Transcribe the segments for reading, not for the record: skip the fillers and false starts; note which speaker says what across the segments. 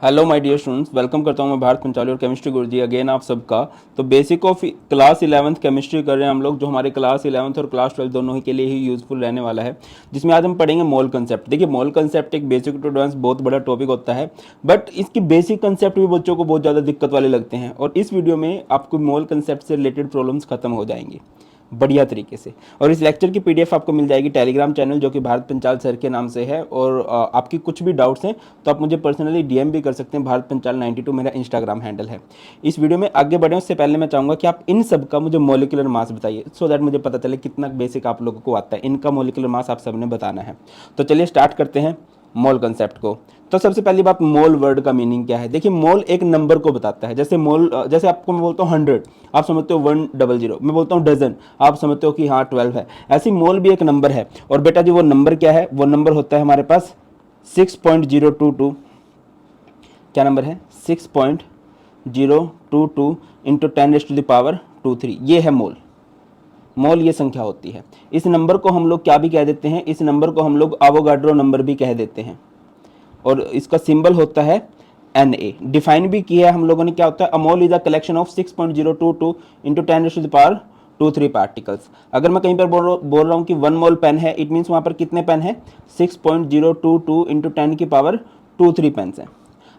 Speaker 1: Hello my dear students, welcome करता हूं मैं भारत पंचाली और केमिस्ट्री गुरुजी अगेन आप सबका। तो basic of class 11th chemistry कर रहे हैं हम लोग, जो हमारे क्लास 11th और क्लास 12 दोनों ही के लिए ही यूजफुल रहने वाला है, जिसमें आज हम पढ़ेंगे मोल कंसेप्ट। देखिए, मोल कंसेप्ट एक बेसिक टू एडवांस बहुत बड़ा टॉपिक होता है, बट इसकी बेसिक कंसेप्ट भी बच्चों को बहुत ज़्यादा दिक्कत वाले लगते हैं, और इस वीडियो में आपको मोल कंसेप्ट से रिलेटेड प्रॉब्लम्स खत्म हो जाएंगी बढ़िया तरीके से। और इस लेक्चर की पीडीएफ आपको मिल जाएगी टेलीग्राम चैनल, जो कि भारत पंचाल सर के नाम से है। और आपकी कुछ भी डाउट्स हैं तो आप मुझे पर्सनली डीएम भी कर सकते हैं। भारत पंचाल 92 मेरा इंस्टाग्राम हैंडल है। इस वीडियो में आगे बढ़े उससे पहले मैं चाहूँगा कि आप इन सब का मुझे मॉलिक्यूलर मास बताइए, सो दैट मुझे पता चले कितना बेसिक आप लोगों को आता है। इनका मॉलिक्यूलर मास आप सबने बताना है। तो चलिए स्टार्ट करते हैं मोल कंसेप्ट को। तो सबसे पहली बात, मोल वर्ड का मीनिंग क्या है। देखिए, मोल एक नंबर को बताता है। जैसे मोल, जैसे आपको मैं बोलता हूँ 100, आप समझते हो 100। मैं बोलता हूँ डजन, आप समझते हो कि हाँ 12 है। ऐसी मोल भी एक नंबर है। और बेटा जी, वो नंबर क्या है? वो नंबर होता है हमारे पास 6.022। क्या नंबर है? 6.022 इंटू 10⁻²3। ये है मोल। मोल ये संख्या होती है। इस नंबर को हम लोग क्या भी कह देते हैं? इस नंबर को हम लोग एवोगाड्रो नंबर भी कह देते हैं। और इसका सिंबल होता है Na। डिफाइन भी किया है हम लोगों ने, क्या होता है? A mole is a collection of 6.022 into 10⁻² particles. अगर मैं कहीं पर बोल रहा हूँ कि 1 मोल पेन है, इट मीन्स वहाँ पर कितने पेन है? 6.022 इंटू 10⁻² पेन्स हैं।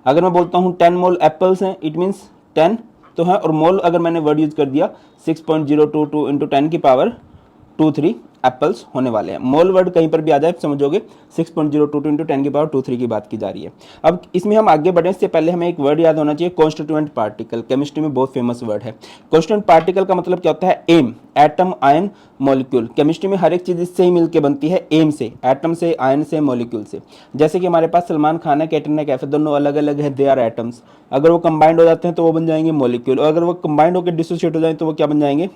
Speaker 1: अगर मैं बोलता हूँ 10 मोल एप्पल्स हैं, इट मीन्स 10 तो है। और मोल अगर मैंने वर्ड यूज कर दिया 6.022 इंटू 10⁻² एप्पल्स होने वाले हैं। मोल वर्ड कहीं पर भी आ जाए समझोगे 6.022 इंटू 10⁻² की बात की जा रही है। अब इसमें हम आगे बढ़े इससे पहले हमें एक वर्ड याद होना चाहिए, कॉन्स्टिट्यूएंट पार्टिकल। केमिस्ट्री में बहुत फेमस वर्ड है। कॉन्स्टिट्यूएंट पार्टिकल का मतलब क्या होता है? M, atom, ion, molecule. Chemistry में हर एक चीज इससे ही मिलकर बनती है, एम से, एटम से, आयन से, मॉलिक्यूल से। जैसे कि हमारे पास सलमान खान है, कैटरीना कैफ है, दोनों अलग अलग है, दे आर एटम्स। अगर वो कंबाइंड हो जाते हैं तो वो बन जाएंगे मॉलिक्यूल, और अगर वो कंबाइंड होकर डिसोसिएट हो जाए तो वो क्या बन जाएंगे?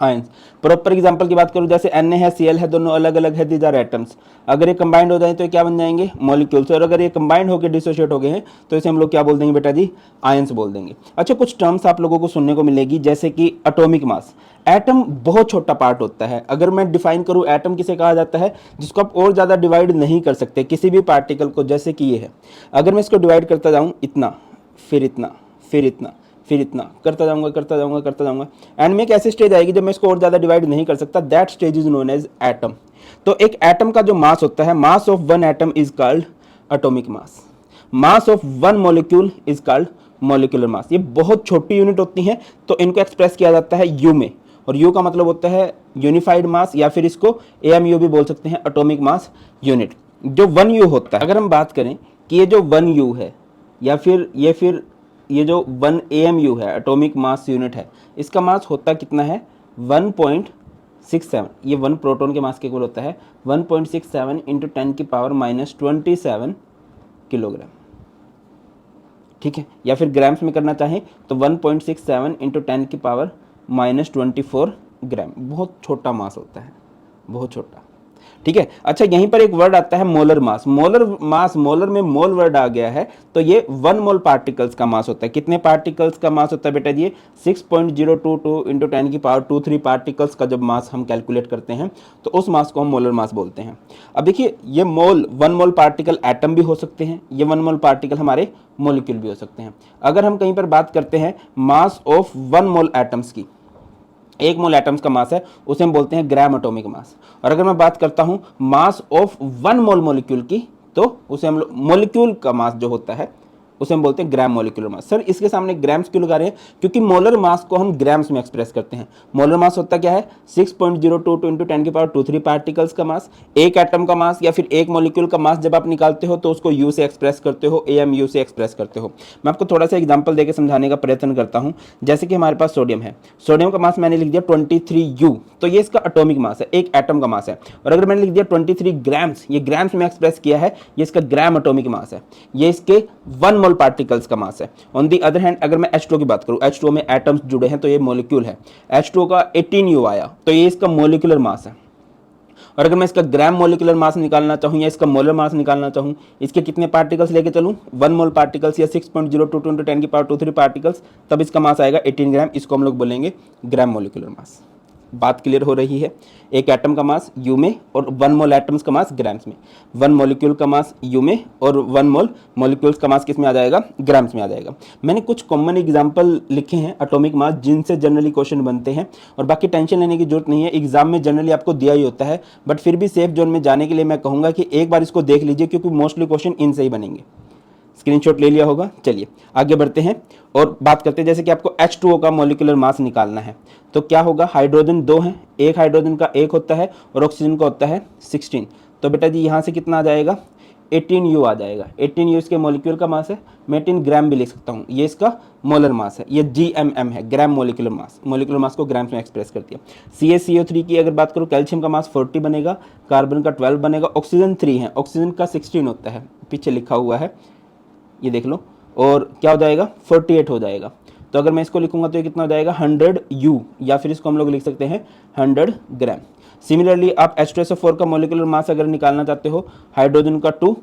Speaker 1: आयंस। प्रॉपर एग्जांपल की बात करूं, जैसे Na है, Cl है, दोनों अलग अलग है, दीज आर एटम्स। अगर ये कंबाइंड हो जाए तो क्या बन जाएंगे? मॉलिक्यूल्स। और अगर ये कंबाइंड होकर डिसोशिएट हो गए हैं तो इसे हम लोग क्या बोल देंगे बेटा जी? आयंस बोल देंगे। अच्छा, कुछ टर्म्स आप लोगों को सुनने को मिलेगी, जैसे कि एटॉमिक मास। एटम बहुत छोटा पार्ट होता है। अगर मैं डिफाइन करूं, एटम किसे कहा जाता है? जिसको आप और ज्यादा डिवाइड नहीं कर सकते किसी भी पार्टिकल को, जैसे कि ये है। अगर मैं इसको डिवाइड करता जाऊं, इतना, फिर इतना, फिर इतना, फिर इतना करता जाऊंगा, करता जाऊंगा, करता जाऊंगा, एंड में एक ऐसी स्टेज आएगी जब मैं इसको और ज्यादा डिवाइड नहीं कर सकता। That stage is known as atom. तो एक एटम का जो मास होता है, mass of one atom is called atomic mass. Mass of one molecule is called molecular mass. ये बहुत छोटी यूनिट होती हैं, तो इनको एक्सप्रेस किया जाता है यू में। और यू का मतलब होता है यूनिफाइड मास, या फिर इसको एएमयू भी बोल सकते हैं, एटॉमिक मास यूनिट। जो 1U होता है, अगर हम बात करें कि ये जो 1U है, या फिर ये जो 1 AMU है, एटॉमिक मास यूनिट है, इसका मास होता कितना है? 1.67। ये 1 प्रोटॉन के मास के इक्वल होता है 1.67 इंटू 10⁻⁻27 किलोग्राम। ठीक है, या फिर ग्राम्स में करना चाहें तो 1.67 इंटू 10⁻⁻24 ग्राम। बहुत छोटा मास होता है, बहुत छोटा। ठीक है। अच्छा, यहीं पर एक वर्ड आता है molar mass. Molar mass, molar में मोल वर्ड आ गया है, तो ये 1 मोल पार्टिकल्स का मास होता है। कितने पार्टिकल्स का मास होता है बेटा जी? 6.022 इंटू 10⁻²3 पार्टिकल्स का जब मास हम कैलकुलेट करते हैं तो उस मास को हम मोलर मास बोलते हैं। अब देखिए, ये मोल 1 मोल पार्टिकल एटम भी हो सकते हैं, ये 1 मोल पार्टिकल हमारे मॉलिक्यूल भी हो सकते हैं। अगर हम कहीं पर बात करते हैं मास ऑफ 1 मोल एटम्स की, 1 मोल एटम्स का मास है, उसे हम बोलते हैं ग्राम एटॉमिक मास। और अगर मैं बात करता हूं मास ऑफ 1 मोल मॉलिक्यूल की, तो उसे हम मॉलिक्यूल का मास जो होता है उसे हम बोलते हैं ग्राम मॉलिक्यूलर मास। सर, इसके सामने ग्राम्स क्यों लगा रहे हैं? क्योंकि मोलर मास को हम ग्राम्स में एक्सप्रेस करते हैं। मोलर मास होता क्या है? 6.022 इंटू 10⁻² पार्टिकल्स का मास। एक एटम का मास या फिर एक मॉलिक्यूल का मास जब आप निकालते हो तो उसको यू से एक्सप्रेस करते हो, AMU से एक्सप्रेस करते हो। मैं आपको थोड़ा सा एग्जाम्पल देकर समझाने का प्रयत्न करता हूं। जैसे कि हमारे पास सोडियम है, सोडियम का मास मैंने लिख दिया 23U, तो ये इसका एटॉमिक मास है, एक एटम का मास है। और अगर मैंने लिख दिया 23 ग्राम्स, ये ग्राम्स में एक्सप्रेस किया है, ये इसका ग्राम एटॉमिक मास है, ये इसके 1 मोल पार्टिकल्स का मास है। ऑन दी अदर हैंड, अगर मैं H2O की बात करूं, H2O में एटम्स जुड़े हैं तो ये मॉलिक्यूल है। H2O का 18U आया तो ये इसका मॉलिक्यूलर मास है। और अगर मैं इसका ग्राम मॉलिक्यूलर मास निकालना चाहूं या इसका मोलर मास निकालना चाहूं, इसके कितने पार्टिकल्स लेके चलूं? 1 मोल पार्टिकल्स या 6.022 इंटू 10⁻² पार्टिकल्स, तब इसका मास आएगा 18 ग्राम। इसको हम लोग बोलेंगे ग्राम मॉलिक्यूलर मास। बात क्लियर हो रही है। एक एटम का मास यू में और 1 मोल एटम्स का मास ग्राम्स में, 1 मॉलिक्यूल का मास यू में और 1 मोल मॉलिक्यूल्स का मास किस में आ जाएगा, ग्राम्स में आ जाएगा। मैंने कुछ कॉमन एग्जांपल लिखे हैं एटॉमिक मास जिनसे जनरली क्वेश्चन बनते हैं, और बाकी टेंशन लेने की जरूरत नहीं है, एग्जाम में जनरली आपको दिया ही होता है, बट फिर भी सेफ जोन में जाने के लिए मैं कहूँगा कि एक बार इसको देख लीजिए, क्योंकि मोस्टली क्वेश्चन इनसे ही बनेंगे। स्क्रीनशॉट ले लिया होगा। चलिए आगे बढ़ते हैं और बात करते हैं, जैसे कि आपको H2O का मॉलिक्यूलर मास निकालना है तो क्या होगा, हाइड्रोजन 2 हैं, एक हाइड्रोजन का 1 होता है और ऑक्सीजन का होता है 16। तो बेटा जी यहाँ से कितना आ जाएगा, 18U आ जाएगा। 18U इसके मॉलिक्यूल का मास है, मैं 18 ग्राम भी लिख सकता हूँ, ये इसका मोलर मास है, ये GMM है, gram molecular mass. Molecular mass को ग्राम्स में एक्सप्रेस करती है। CaCO3 की अगर बात करूँ, कैल्शियम का मास 40 बनेगा, कार्बन का 12 बनेगा, ऑक्सीजन 3 है, ऑक्सीजन का 16 होता है, पीछे लिखा हुआ है ये देख लो, और क्या हो जाएगा 48 हो जाएगा। तो अगर मैं इसको लिखूंगा तो ये कितना हो जाएगा 100U, या फिर इसको हम लोग लिख सकते हैं 100 ग्राम। सिमिलरली आप H2SO4 का मॉलिक्यूलर मास अगर निकालना चाहते हो, हाइड्रोजन का 2,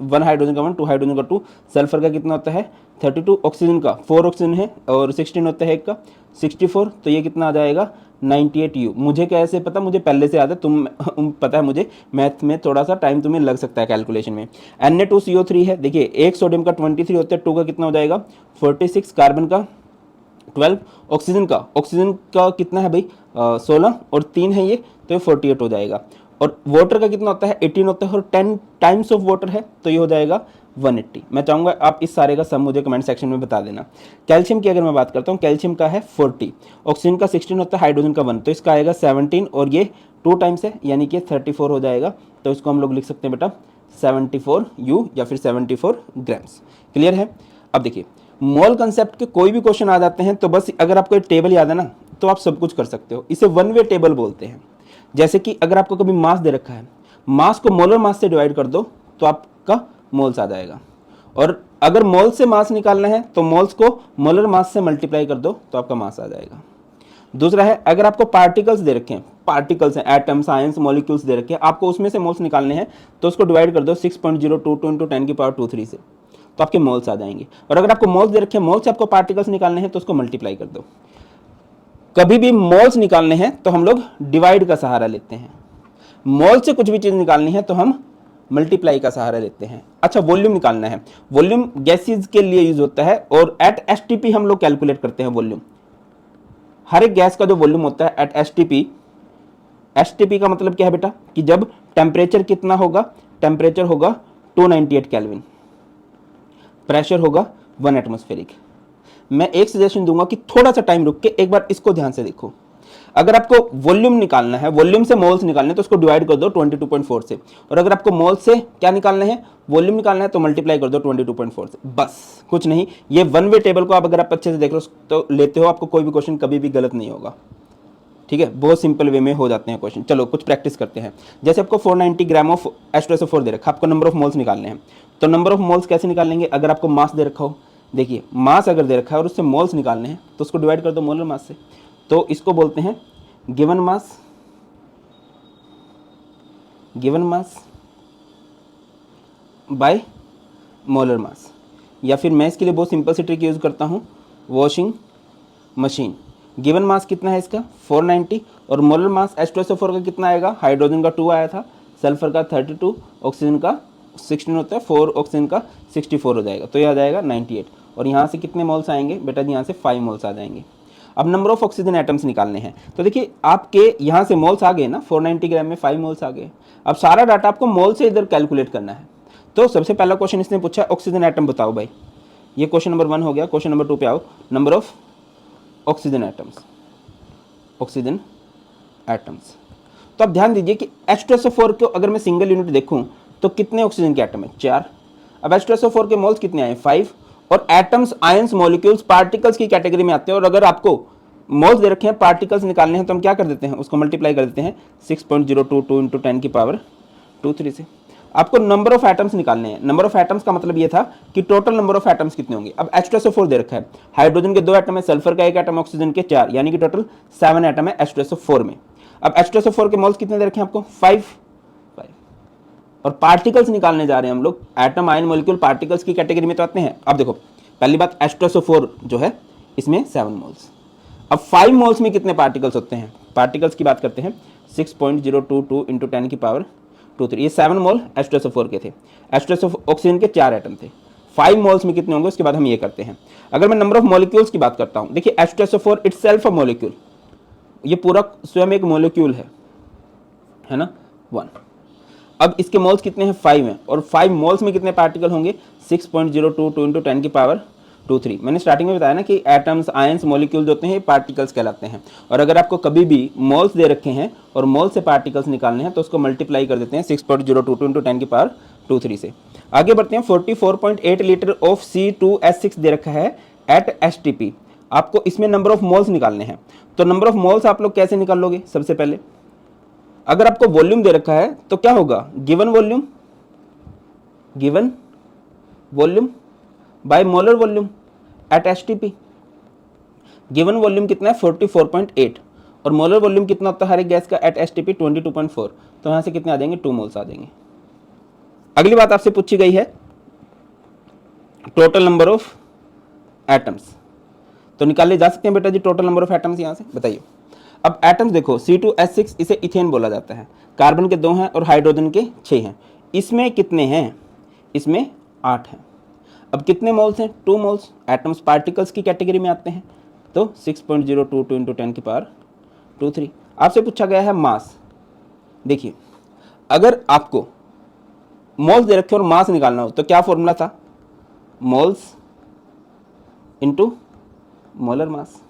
Speaker 1: 1 हाइड्रोजन का 1, 2 हाइड्रोजन का 2, सल्फर का कितना होता है 32, ऑक्सीजन का 4 ऑक्सीजन है और 16 होता है एक का 64, तो ये कितना आ जाएगा 98U। मुझे कैसे पता, मुझे पहले से याद है, तुम पता है मुझे मैथ में थोड़ा सा टाइम तुम्हें लग सकता है कैलकुलेशन में। Na2CO3 है, देखिए एक सोडियम का 23 होता है, 2 का कितना हो जाएगा 46, कार्बन का 12, ऑक्सीजन का कितना है भाई 16 और 3 है ये, तो ये 48 हो जाएगा। और वाटर का कितना होता है 18 होता है, और 10 टाइम्स ऑफ वाटर है तो ये हो जाएगा 180। मैं चाहूँगा आप इस सारे का सम मुझे कमेंट सेक्शन में बता देना। कैल्शियम की अगर मैं बात करता हूँ, कैल्शियम का है 40, ऑक्सीजन का 16 होता है, हाइड्रोजन का 1, तो इसका आएगा 17 और ये 2 टाइम्स है यानी कि 34 हो जाएगा। तो इसको हम लोग लिख सकते हैं बेटा 74U या फिर 74 ग्राम्स। क्लियर है। अब देखिए मोल कंसेप्ट के कोई भी क्वेश्चन आ जाते हैं तो बस अगर आपको एक टेबल याद है ना तो आप सब कुछ कर सकते हो। इसे 1 वे टेबल बोलते हैं। जैसे कि अगर आपको कभी मास दे रखा है, मास को मोलर मास से डिवाइड कर दो तो आपका मोल्स आ जाएगा, और अगर मोल से मास निकालना है तो मोल्स को मोलर मास से मल्टीप्लाई कर दो तो आपका मास आ जाएगा। दूसरा है, अगर आपको पार्टिकल्स दे रखे हैं, पार्टिकल्स हैं एटम्स आयंस मॉलिक्यूल्स दे रखे हैं, आपको उसमें से मोल्स निकालने हैं तो उसको डिवाइड कर दो 6.022 × 10⁻23 से, तो आपके मोल्स आ जाएंगे। और अगर आपको मोल्स दे रखे हैं, मोल्स से आपको पार्टिकल्स निकालने हैं तो उसको मल्टीप्लाई कर दो। कभी भी मोल्स निकालने हैं तो हम लोग डिवाइड का सहारा लेते हैं, मोल से कुछ भी चीज निकालनी है तो हम मल्टीप्लाई का सहारा लेते हैं। अच्छा वॉल्यूम निकालना है, वॉल्यूम गैसेज के लिए यूज होता है और एट एसटीपी हम लोग कैलकुलेट करते हैं वॉल्यूम। हर एक गैस का जो वॉल्यूम होता है एट एसटीपी, एसटीपी का मतलब क्या है बेटा कि जब टेम्परेचर कितना होगा, टेम्परेचर होगा 298 केल्विन, प्रेशर होगा 1 एटमॉस्फेरिक। मैं एक सजेशन दूंगा कि थोड़ा सा टाइम रुक के एक बार इसको ध्यान से देखो। अगर आपको वॉल्यूम निकालना है, वॉल्यूम से मोल्स निकालने हैं तो उसको डिवाइड कर दो 22.4 से, और अगर आपको मोल से क्या निकालना है, वॉल्यूम निकालना है तो मल्टीप्लाई कर दो 22.4 से, बस कुछ नहीं। ये 1 वे टेबल को आप अगर आप अच्छे से देख लो तो लेते हो, आपको कोई भी क्वेश्चन कभी भी गलत नहीं होगा। ठीक है, बहुत सिंपल वे में हो जाते हैं क्वेश्चन। चलो कुछ प्रैक्टिस करते हैं। जैसे आपको 490 ग्राम ऑफ H2SO4 दे रखा है, आपको नंबर ऑफ मोल्स निकालने हैं, तो नंबर ऑफ मोल्स कैसे निकालेंगे। अगर आपको मास दे रखा हो, देखिए मास अगर दे रखा है और उससे मोल्स निकालने हैं तो उसको डिवाइड कर दो मोलर मास से, तो इसको बोलते हैं given mass by molar mass. या फिर मैं इसके लिए बहुत सिंपल सी ट्रिक यूज करता हूँ, वॉशिंग मशीन। गिवन मास कितना है इसका 490, और मोलर मास H2SO4 का कितना आएगा, हाइड्रोजन का 2 आया था, सल्फर का 32, ऑक्सीजन का 16 होता है, 4 ऑक्सीजन का 64 हो जाएगा, तो यह आ जाएगा 98। और यहाँ से कितने मोल्स आएंगे बेटा जी, यहाँ से 5 मोल्स आ जाएंगे। अब नंबर ऑफ ऑक्सीजन एटम्स निकालने हैं, तो देखिए आपके यहाँ से मोल्स आ गए ना, 490 ग्राम में 5 मोल्स आ गए। अब सारा डाटा आपको मोल से इधर कैलकुलेट करना है। तो सबसे पहला क्वेश्चन इसने पूछा ऑक्सीजन एटम बताओ भाई, ये क्वेश्चन नंबर 1 हो गया। क्वेश्चन नंबर 2 पे आओ, number of oxygen atoms, oxygen atoms. तो अब ध्यान दीजिए कि H2SO4 को अगर मैं सिंगल यूनिट देखूं तो कितने ऑक्सीजन के एटम है 4। अब H2SO4 के मोल्स कितने आए 5, और एटम्स आयंस मॉलिक्यूल्स पार्टिकल्स की कैटेगरी में आते हैं। और अगर आपको मोल्स दे रखे हैं, पार्टिकल्स निकालने हैं, तो हम क्या कर देते हैं, उसको मल्टीप्लाई कर देते हैं 6.022 × 10⁻23 से। आपको नंबर ऑफ एटम्स निकालने हैं। नंबर ऑफ एटम्स का मतलब ये था कि टोटल नंबर ऑफ एटम्स कितने होंगे। अब H2SO4 दे रखा है, हाइड्रोजन के 2 एटम है, सल्फर का 1 एटम, ऑक्सीजन के 4, यानी कि टोटल 7 एटम है H2SO4 में। अब H2SO4 के मोल्स कितने दे रखे हैं आपको 5, और पार्टिकल्स निकालने जा रहे हैं हम लोग, एटम आयन मॉलिक्यूल पार्टिकल्स की कैटेगरी में तो आते हैं। अब देखो पहली बात H2SO4 जो है इसमें 7 मोल्स। अब 5 मोल्स में कितने पार्टिकल्स होते हैं पार्टिकल्स की बात करते हैं 6.022 इंटू 10 की पावर 23। ये 7 मोल H2SO4 के थे। H2SO ऑक्सीजन के 4 एटम थे। 5 मोल्स में कितने होंगे उसके बाद हम ये करते हैं। अगर मैं नंबर ऑफ मॉलिक्यूल्स की बात करता हूं, देखिए H2SO4 इटसेल्फ अ मॉलिक्यूल, ये पूरा स्वयं एक मॉलिक्यूल है ना 1। अब इसके मोल्स कितने हैं 5 हैं, और 5 मोल्स में कितने पार्टिकल होंगे 6.022 इंटू 10 की पावर 23। मैंने स्टार्टिंग में बताया ना कि एटम्स आयंस मॉलिक्यूल्स होते हैं पार्टिकल्स कहलाते हैं। और अगर आपको कभी भी मोल्स दे रखे हैं और मोल से पार्टिकल्स निकालने हैं तो उसको मल्टीप्लाई कर देते हैं 6.022 इंटू 10 की पावर 23 से। आगे बढ़ते हैं। 44.8 लीटर ऑफ C2H6 दे रखा है एट STP। आपको इसमें नंबर ऑफ मोल्स निकालने हैं। तो नंबर ऑफ मोल्स आप लोग कैसे निकाल लोगे? सबसे पहले अगर आपको वॉल्यूम दे रखा है तो क्या होगा, given volume by molar volume at STP। Given volume कितना है 44.8 और मोलर वॉल्यूम कितना होता है हर एक गैस का एट STP 22.4। तो यहां से कितने आ जाएंगे 2 मोल्स आ जाएंगे। अगली बात आपसे पूछी गई है टोटल नंबर ऑफ एटम्स। तो निकाले जा सकते हैं बेटा जी टोटल नंबर ऑफ एटम्स यहां से, बताइए। अब एटम्स देखो C2H6 इसे इथेन बोला जाता है। कार्बन के 2 हैं और हाइड्रोजन के 6 हैं। इसमें कितने हैं? इसमें 8 हैं। अब कितने मोल्स हैं? 2 मोल्स। एटम्स पार्टिकल्स की कैटेगरी में आते हैं तो 6.022 इंटू 10 की पावर 23। आपसे पूछा गया है मास। देखिए अगर आपको मोल्स दे रखे और मास निकालना हो तो क्या फॉर्मूला था? Moles into molar mass.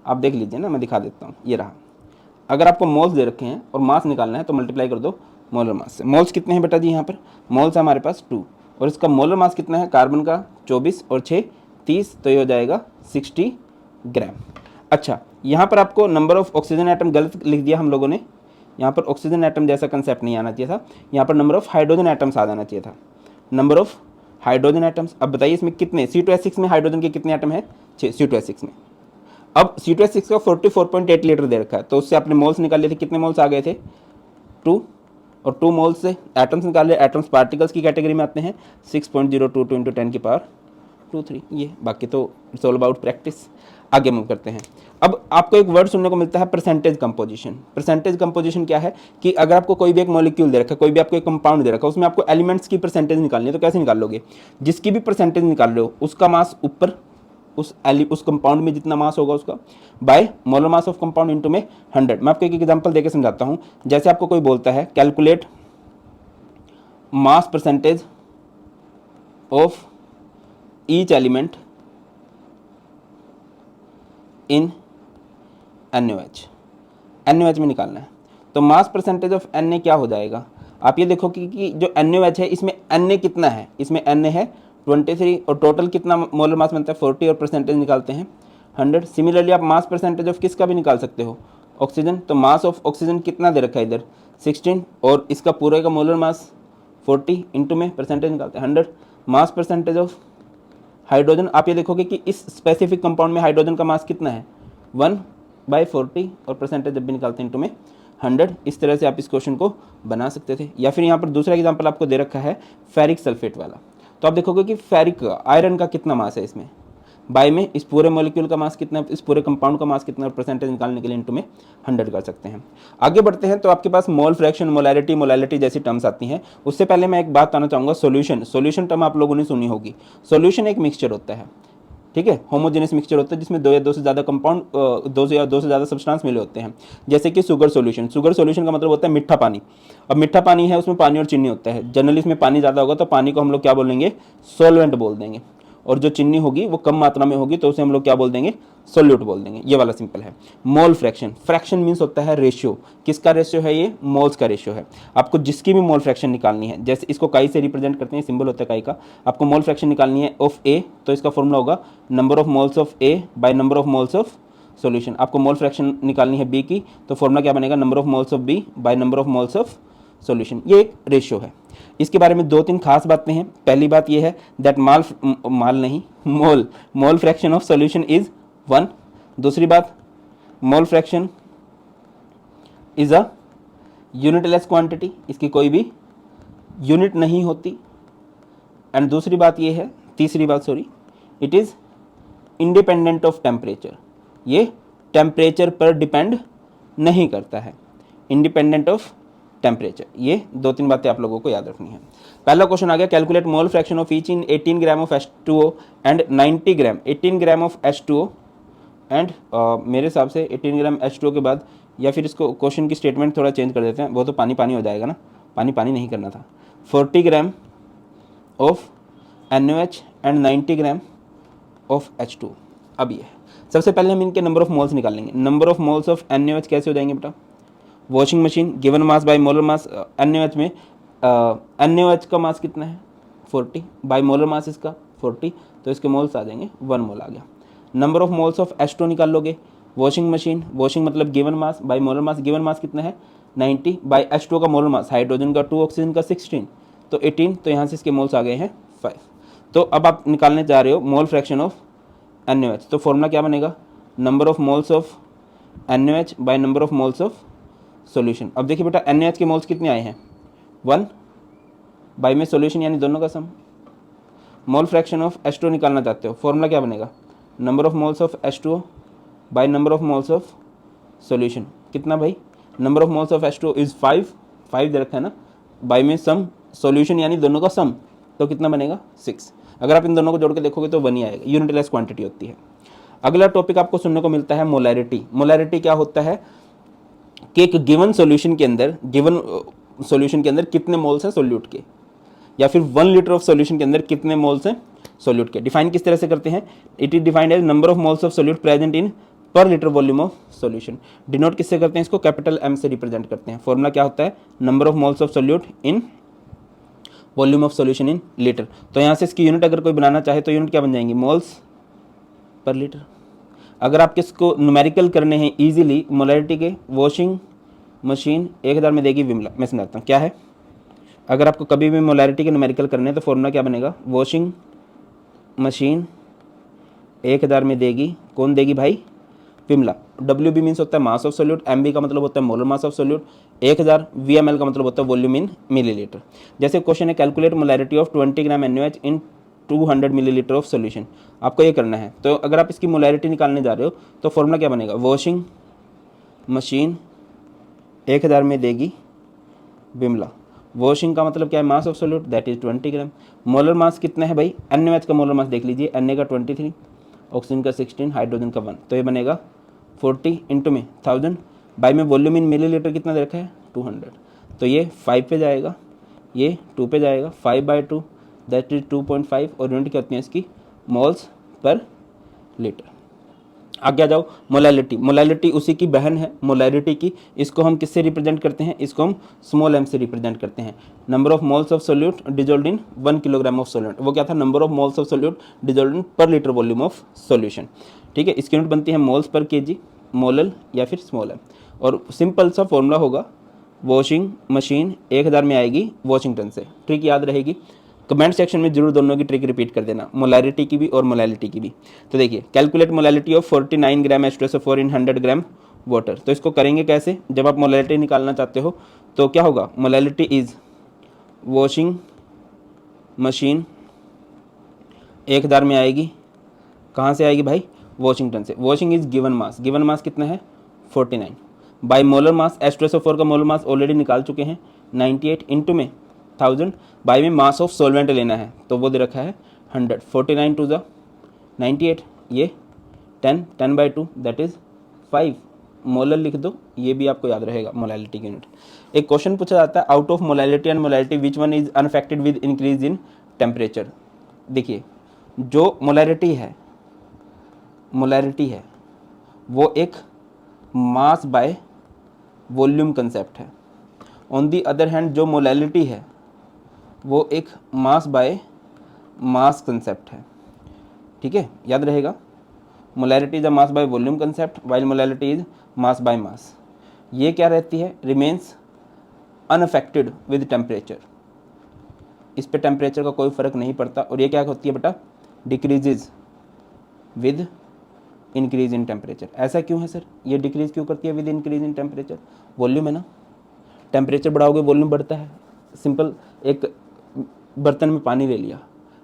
Speaker 1: आप देख लीजिए ना, मैं दिखा देता हूँ, ये रहा। अगर आपको मोल्स दे रखे हैं और मास निकालना है तो मल्टीप्लाई कर दो मोलर मास से। मोल्स कितने हैं बेटा जी? यहाँ पर मोल्स हमारे पास 2 और इसका मोलर मास कितना है? कार्बन का 24 और 6 30, तो ये हो जाएगा 60 ग्राम। अच्छा, यहाँ पर आपको नंबर ऑफ ऑक्सीजन एटम गलत लिख दिया हम लोगों ने। यहाँ पर ऑक्सीजन एटम जैसा कंसेप्ट नहीं आना चाहिए था, यहाँ पर नंबर ऑफ हाइड्रोजन एटम्स आ जाना चाहिए था। Number of hydrogen atoms. अब बताइए इसमें कितने? C2H6 में हाइड्रोजन के कितने एटम है? 6 C2H6 में। अब C2H6 का 44.8 लीटर दे रखा है तो उससे आपने मोल्स निकाल लिए थे। कितने मोल्स आ गए थे? 2 और 2 मोल्स से एटम्स निकाल लिए। एटम्स पार्टिकल्स की कैटेगरी में आते हैं 6.022 इंटू 10 की पावर 23। ये बाकी तो इट्स ऑल अबाउट प्रैक्टिस। आगे मूव करते हैं। अब आपको एक वर्ड सुनने को मिलता है परसेंटेज कंपोजिशन। परसेंटेज कंपोजिशन क्या है कि अगर आपको कोई भी एक मॉलिक्यूल दे रखा है, कोई भी आपको एक कंपाउंड दे रखा है, उसमें आपको एलिमेंट्स की परसेंटेज निकालनी है तो कैसे निकाल लोगे? जिसकी भी परसेंटेज निकाल रहे हो उसका मास ऊपर उस कंपाउंड में जितना मास होगा उसका by molar mass of compound into में 100। मैं आपको एक एग्जांपल देके समझाता हूं। जैसे आपको कोई बोलता है calculate mass percentage of each element in NaOH में निकालना है तो मास परसेंटेज ऑफ Na क्या हो जाएगा? आप ये देखो कि जो NaOH है इसमें Na कितना है? इसमें Na है 23 और टोटल कितना मोलर मास बनता है 40 और परसेंटेज निकालते हैं 100। सिमिलरली आप मास परसेंटेज ऑफ किसका भी निकाल सकते हो? ऑक्सीजन। तो मास ऑफ ऑक्सीजन कितना दे रखा है इधर 16 और इसका पूरे का मोलर मास 40 इंटू में परसेंटेज निकालते हैं 100। मास परसेंटेज ऑफ हाइड्रोजन आप ये देखोगे कि इस स्पेसिफिक कंपाउंड में हाइड्रोजन का मास कितना है 1/40 और परसेंटेज जब भी निकालते हैं इंटू में 100। इस तरह से आप इस क्वेश्चन को बना सकते थे। या फिर यहाँ पर दूसरा एग्जांपल आपको दे रखा है फेरिक सल्फेट वाला। तो आप देखोगे कि फेरिक आयरन का कितना मास है इसमें बाय में, इस पूरे मॉलिक्यूल का मास कितना है, इस पूरे कंपाउंड का मास कितना है, परसेंटेज निकालने के लिए इंटू में 100 कर सकते हैं। आगे बढ़ते हैं तो आपके पास मोल फ्रैक्शन, मोलैरिटी, मोलैलिटी जैसी टर्म्स आती हैं। उससे पहले मैं एक बात बताना चाहूँगा, सॉल्यूशन टर्म आप लोगों ने सुनी होगी। सॉल्यूशन एक मिक्सचर होता है, ठीक है, होमोजेनियस मिक्सचर होता है जिसमें 2 या 2 से ज़्यादा कंपाउंड 2 से ज़्यादा सब्सटेंस मिले होते हैं। जैसे कि शुगर सॉल्यूशन का मतलब होता है मीठा पानी। अब मीठा पानी है उसमें पानी और चीनी होता है। जनरली इसमें पानी ज़्यादा होगा तो पानी को हम लोग क्या बोलेंगे? सॉल्वेंट बोल देंगे। और जो चीनी होगी वो कम मात्रा में होगी तो उसे हम लोग क्या बोल देंगे? सोल्यूट बोल देंगे। ये वाला सिंपल है। मोल फ्रैक्शन मीन्स होता है रेशियो। किसका रेशियो है? ये मोल्स का रेशियो है। आपको जिसकी भी मोल फ्रैक्शन निकालनी है, जैसे इसको काई से रिप्रेजेंट करते हैं, सिंबल होता है काई का। आपको मोल फ्रैक्शन निकालनी है ऑफ ए तो इसका फॉर्मूला होगा number of moles of A bye number of moles of solution. आपको मोल फ्रैक्शन निकालनी है बी की तो फॉर्मूला क्या बनेगा? Number of moles of B by number of moles of solution. ये एक रेशियो है। इसके बारे में 2-3 खास बातें हैं। पहली बात यह है that mole fraction of solution is 1। दूसरी बात, mole fraction is a unitless quantity, इसकी कोई भी यूनिट नहीं होती। एंड तीसरी बात it is independent of temperature, ये टेम्परेचर पर डिपेंड नहीं करता है, इंडिपेंडेंट ऑफ टेम्परेचर। ये 2-3 बातें आप लोगों को याद रखनी है। पहला क्वेश्चन आ गया, calculate mole fraction of each in 18 gram of H2O and 90 gram, 18 gram of H2O and मेरे हिसाब से 18 ग्राम H2O के बाद, या फिर इसको क्वेश्चन की स्टेटमेंट थोड़ा चेंज कर देते हैं, वो तो पानी पानी हो जाएगा ना, पानी पानी नहीं करना था। 40 gram of NaOH and 90 gram of H2O। अब ये सबसे पहले हम इनके नंबर ऑफ मोल्स निकाल लेंगे। Number of moles of NaOH कैसे हो जाएंगे बेटा, washing machine given mass by molar mass, NaOH में NaOH का मास कितना है 40, बाय मोलर मास इसका 40, तो इसके मोल्स आ जाएंगे 1 मोल आ गया। Number of moles of H2O निकाल लोगे, वॉशिंग मशीन, वॉशिंग मतलब given mass by molar mass, given mass कितना है 90, बाय H2O का मोलर मास, हाइड्रोजन का 2, ऑक्सीजन का 16, तो 18, तो यहाँ से इसके मोल्स आ गए हैं 5। तो अब आप निकालने जा रहे हो मोल फ्रैक्शन ऑफ NaOH, तो फॉर्मूला क्या बनेगा, number of moles of NaOH bye number of moles of solution. अब देखिए बेटा NaOH के मोल्स कितने आए हैं 1, बाई में सॉल्यूशन यानी दोनों का सम। मोल फ्रैक्शन ऑफ H2O निकालना चाहते हो, फॉर्मूला क्या बनेगा, number of moles of H2O bye number of moles of solution. कितना भाई, number of moles of H2O is 5 दे रखा है ना, बाई में सम सॉल्यूशन यानी दोनों का सम, तो कितना बनेगा 6। अगर आप इन दोनों को जोड़ के देखोगे तो 1 ही आएगा, यूनिटलेस क्वांटिटी होती है। अगला टॉपिक आपको सुनने को मिलता है मोलैरिटी। मोलैरिटी क्या होता है कि एक गिवन सॉल्यूशन के अंदर कितने मोल्स हैं सोल्यूट के, या फिर 1 लीटर ऑफ सॉल्यूशन के अंदर कितने मोल्स हैं सोल्यूट के। डिफाइन किस तरह से करते हैं, it is defined as number of moles of solute present in per litre volume of solution. Denote किससे करते हैं, इसको कैपिटल M से रिप्रेजेंट करते हैं। फॉर्मूला क्या होता है, number of moles of solute in volume of solution in litre. तो यहाँ से इसकी यूनिट अगर कोई बनाना चाहे तो यूनिट क्या बन जाएंगी, मोल्स पर लीटर। अगर आप किसको न्यूमेरिकल करने हैं इजीली मोलैरिटी के, वॉशिंग मशीन 1000 में देगी विमला, मैं समझाता हूँ क्या है। अगर आपको कभी भी मोलैरिटी के न्यूमेरिकल करने हैं तो फॉर्मूला क्या बनेगा, वॉशिंग मशीन 1000 में देगी, कौन देगी भाई, विमला। WB मीन्स होता है मास ऑफ सोल्यूट, MB का मतलब होता है molar mass of solute, 1000 VML का मतलब होता है वॉल्यूम इन मिलीलीटर। जैसे क्वेश्चन है calculate molarity of 20 gram NaOH in 200 millilitre of solution, आपको ये करना है। तो अगर आप इसकी मोलैरिटी निकालने जा रहे हो तो फॉर्मूला क्या बनेगा, वॉशिंग मशीन 1000 में देगी विमला। वॉशिंग का मतलब क्या है, mass of solute that is 20 gram. Molar mass कितना है भाई, NaOH का मोलर मास देख लीजिए, Na का 23, ऑक्सीजन का 16, हाइड्रोजन का 1, तो ये बनेगा 40 इंटू में 1000, बाई में वॉल्यूम इन मिलीलीटर कितना दे रखा है 200, तो ये 5 पे जाएगा, ये 2 पे जाएगा, 5/2 दैट इज 2.5, और यूनिट क्या होती है इसकी, मोल्स पर लीटर। आगे आ जाओ, मोलैलिटी। मोलैलिटी उसी की बहन है मोलैरिटी की, इसको हम किससे रिप्रेजेंट करते हैं, इसको हम स्मॉल m से रिप्रेजेंट करते हैं। Number of moles of solute dissolved in 1 kilogram of solute, वो क्या था, number of moles of solute dissolved in per litre volume of solution. ठीक है, इसकी यूनिट बनती है मोल्स पर केजी, मोलल या फिर स्मॉल m। और सिंपल सा फॉर्मूला होगा, वॉशिंग मशीन 1000 में आएगी वॉशिंगटन से। ट्रिक याद रहेगी, कमेंट सेक्शन में जरूर दोनों की ट्रिक रिपीट कर देना, मोलैरिटी की भी और मोलैलिटी की भी। तो देखिए calculate molality of 49 gram H2SO4 in 100 gram water. तो इसको करेंगे कैसे, जब आप मोलैलिटी निकालना चाहते हो तो क्या होगा, मोलैलिटी इज वॉशिंग मशीन 1000 में आएगी, कहाँ से आएगी भाई, वॉशिंगटन से। Washing is given mass, given mass कितना है 49, बाय मोलर मास H2SO4 का मोलर मास ऑलरेडी निकाल चुके हैं 98 इंटू में 1000, बाई में मास ऑफ सॉल्वेंट लेना है तो वो दे रखा है 100, 49 टू द 98, ये 10/2 दैट इज 5 मोलर लिख दो, ये भी आपको याद रहेगा मोलैलिटी की यूनिट। एक क्वेश्चन पूछा जाता है, out of molality and molarity which one is unaffected with increase in temperature. देखिए जो मोलैरिटी है वो एक मास बाय वॉल्यूम कंसेप्ट है। ऑन दी अदर हैंड जो मोलैलिटी है वो एक मास बाय मास कंसेप्ट है। ठीक है, याद रहेगा, molarity is a mass by volume concept while molality is mass by mass. ये क्या रहती है, रिमेन्स अनअफेक्टेड विद टेम्परेचर, इस पे टेम्परेचर का कोई फर्क नहीं पड़ता। और ये क्या होती है बेटा, decreases with increase in temperature. ऐसा क्यों है सर, ये डिक्रीज क्यों करती है with increase in temperature, volume है ना, टेम्परेचर बढ़ाओगे वॉल्यूम बढ़ता है। सिंपल, एक बर्तन में पानी ले लिया,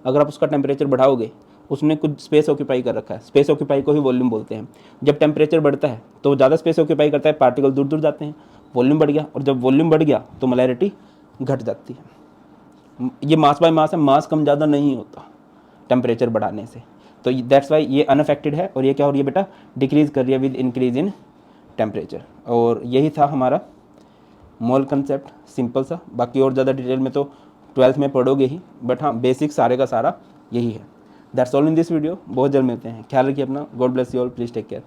Speaker 1: अगर आप उसका टेम्परेचर बढ़ाओगे उसने कुछ स्पेस ऑक्यूपाई कर रखा है, स्पेस ऑक्यूपाई को ही वॉल्यूम बोलते हैं। जब टेम्परेचर बढ़ता है तो ज़्यादा स्पेस ऑक्यूपाई करता है, पार्टिकल दूर दूर जाते हैं, वॉल्यूम बढ़ गया, और जब वॉल्यूम बढ़ गया तो मोलैरिटी घट जाती है। ये मास बाय मास है, मास कम ज़्यादा नहीं होता टेम्परेचर बढ़ाने से, तो दैट्स वाई ये अनअफेक्टेड है। और ये क्या हो रही है बेटा, डिक्रीज कर रही है विद इंक्रीज इन टेम्परेचर। और यही था हमारा मोल कंसेप्ट, सिंपल सा। बाकी और ज़्यादा डिटेल में तो 12th में पढ़ोगे ही, बट हाँ बेसिक सारे का सारा यही है। That's all in this video. बहुत जल्द मिलते हैं, ख्याल रखिए अपना। God bless you all, please take care.